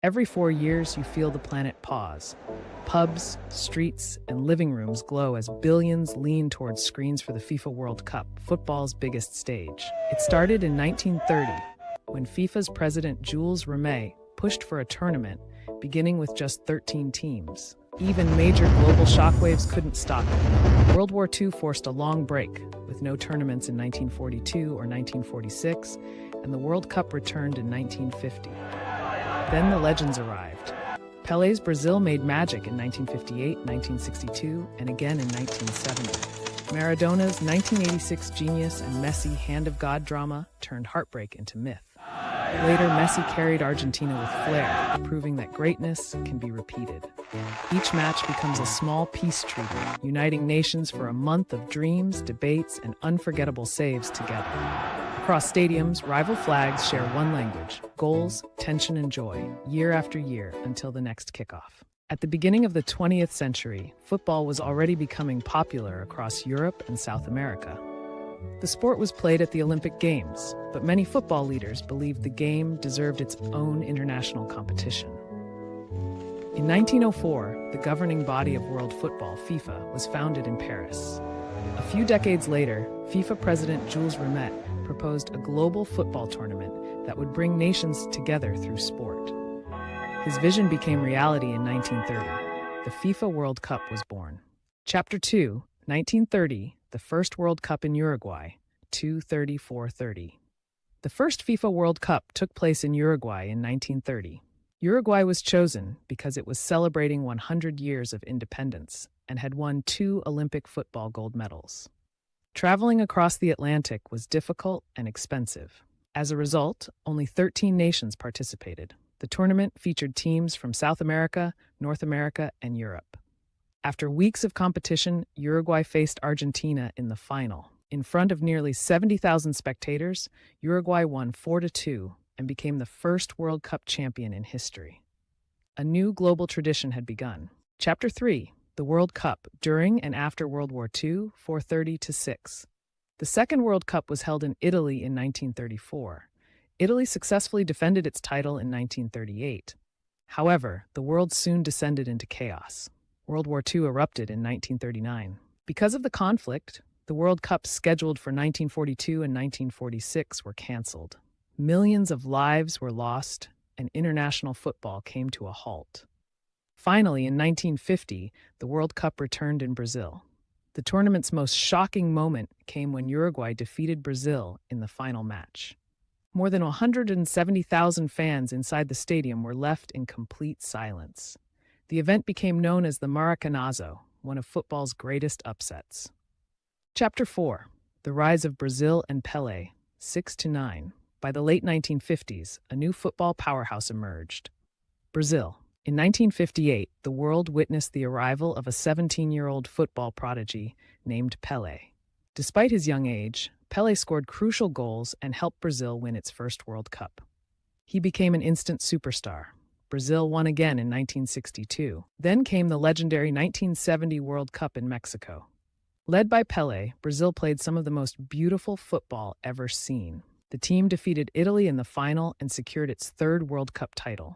Every 4 years, you feel the planet pause. Pubs, streets, and living rooms glow as billions lean towards screens for the FIFA World Cup, football's biggest stage. It started in 1930, when FIFA's president Jules Rimet pushed for a tournament, beginning with just 13 teams. Even major global shockwaves couldn't stop it. World War II forced a long break, with no tournaments in 1942 or 1946, and the World Cup returned in 1950. Then the legends arrived. Pelé's Brazil made magic in 1958, 1962, and again in 1970. Maradona's 1986 genius and Messi hand of God drama turned heartbreak into myth. Later, Messi carried Argentina with flair, proving that greatness can be repeated. Each match becomes a small peace treaty, uniting nations for a month of dreams, debates, and unforgettable saves together. Across stadiums, rival flags share one language: goals, tension, and joy, year after year until the next kickoff. At the beginning of the 20th century, football was already becoming popular across Europe and South America. The sport was played at the Olympic Games, but many football leaders believed the game deserved its own international competition. In 1904, the governing body of world football, FIFA, was founded in Paris. A few decades later, FIFA president Jules Rimet proposed a global football tournament that would bring nations together through sport. His vision became reality in 1930. The FIFA World Cup was born. Chapter 2, 1930, the first World Cup in Uruguay, 2:30-4:30. The first FIFA World Cup took place in Uruguay in 1930. Uruguay was chosen because it was celebrating 100 years of independence and had won 2 Olympic football gold medals. Traveling across the Atlantic was difficult and expensive. As a result, only 13 nations participated. The tournament featured teams from South America, North America, and Europe. After weeks of competition, Uruguay faced Argentina in the final. In front of nearly 70,000 spectators, Uruguay won 4-2 and became the first World Cup champion in history. A new global tradition had begun. Chapter 3, the World Cup during and after World War II, 4:30-6. The Second World Cup was held in Italy in 1934. Italy successfully defended its title in 1938. However, the world soon descended into chaos. World War II erupted in 1939. Because of the conflict, the World Cups scheduled for 1942 and 1946 were canceled. Millions of lives were lost, and international football came to a halt. Finally, in 1950, the World Cup returned in Brazil. The tournament's most shocking moment came when Uruguay defeated Brazil in the final match. More than 170,000 fans inside the stadium were left in complete silence. The event became known as the Maracanazo, one of football's greatest upsets. Chapter 4, the rise of Brazil and Pelé, 6-9. By the late 1950s, a new football powerhouse emerged: Brazil. In 1958, the world witnessed the arrival of a 17-year-old football prodigy named Pelé. Despite his young age, Pelé scored crucial goals and helped Brazil win its first World Cup. He became an instant superstar. Brazil won again in 1962. Then came the legendary 1970 World Cup in Mexico. Led by Pelé, Brazil played some of the most beautiful football ever seen. The team defeated Italy in the final and secured its third World Cup title.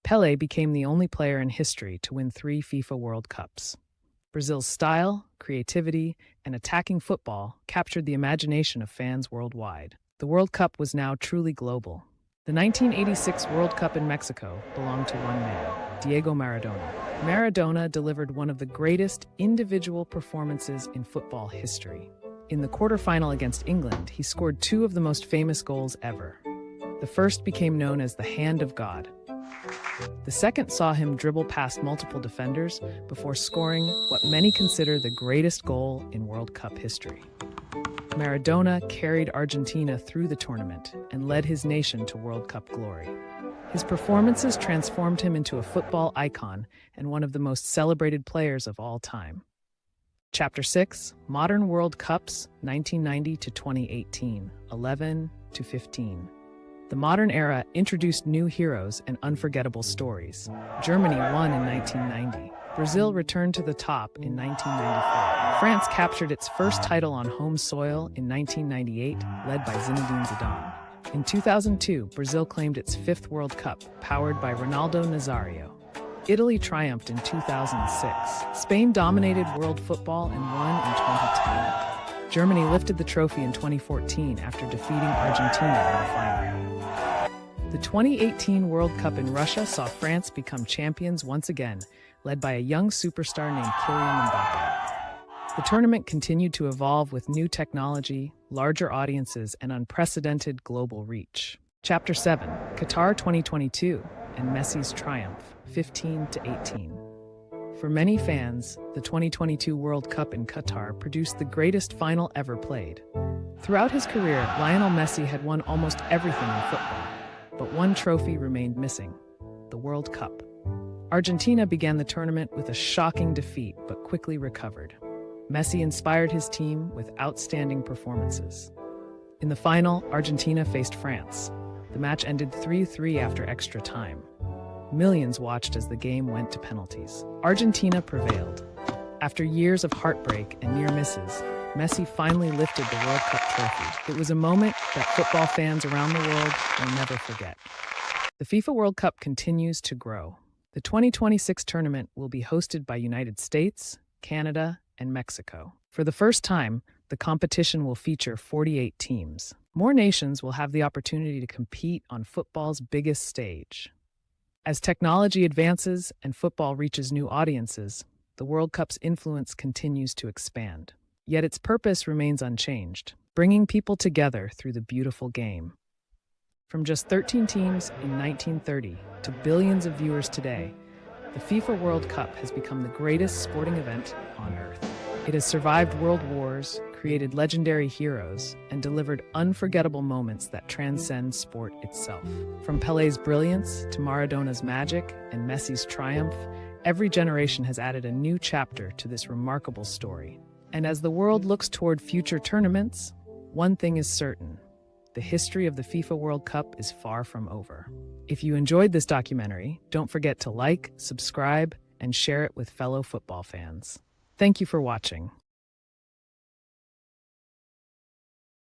Pelé became the only player in history to win 3 FIFA World Cups. Brazil's style, creativity, and attacking football captured the imagination of fans worldwide. The World Cup was now truly global. The 1986 World Cup in Mexico belonged to one man, Diego Maradona. Maradona delivered one of the greatest individual performances in football history. In the quarterfinal against England, he scored 2 of the most famous goals ever. The first became known as the Hand of God. The second saw him dribble past multiple defenders before scoring what many consider the greatest goal in World Cup history. Maradona carried Argentina through the tournament and led his nation to World Cup glory. His performances transformed him into a football icon and one of the most celebrated players of all time. Chapter 6, Modern World Cups, 1990 to 2018, 11-15. The modern era introduced new heroes and unforgettable stories. Germany won in 1990. Brazil returned to the top in 1994. France captured its first title on home soil in 1998, led by Zinedine Zidane. In 2002, Brazil claimed its fifth World Cup, powered by Ronaldo Nazário. Italy triumphed in 2006. Spain dominated world football and won in 2010. Germany lifted the trophy in 2014 after defeating Argentina in the final. The 2018 World Cup in Russia saw France become champions once again, led by a young superstar named Kylian Mbappé. The tournament continued to evolve with new technology, larger audiences, and unprecedented global reach. Chapter 7, Qatar 2022 and Messi's triumph, 15-18. For many fans, the 2022 World Cup in Qatar produced the greatest final ever played. Throughout his career, Lionel Messi had won almost everything in football, but one trophy remained missing: the World Cup. Argentina began the tournament with a shocking defeat, but quickly recovered. Messi inspired his team with outstanding performances. In the final, Argentina faced France. The match ended 3-3 after extra time. Millions watched as the game went to penalties. Argentina prevailed. After years of heartbreak and near misses, Messi finally lifted the World Cup trophy. It was a moment that football fans around the world will never forget. The FIFA World Cup continues to grow. The 2026 tournament will be hosted by United States, Canada, and Mexico. For the first time, the competition will feature 48 teams. More nations will have the opportunity to compete on football's biggest stage. As technology advances and football reaches new audiences, the World Cup's influence continues to expand. Yet its purpose remains unchanged, bringing people together through the beautiful game. From just 13 teams in 1930 to billions of viewers today, the FIFA World Cup has become the greatest sporting event on Earth. It has survived world wars, created legendary heroes, and delivered unforgettable moments that transcend sport itself. From Pelé's brilliance to Maradona's magic and Messi's triumph, every generation has added a new chapter to this remarkable story. And as the world looks toward future tournaments, one thing is certain: the history of the FIFA World Cup is far from over. If you enjoyed this documentary, don't forget to like, subscribe, and share it with fellow football fans. Thank you for watching.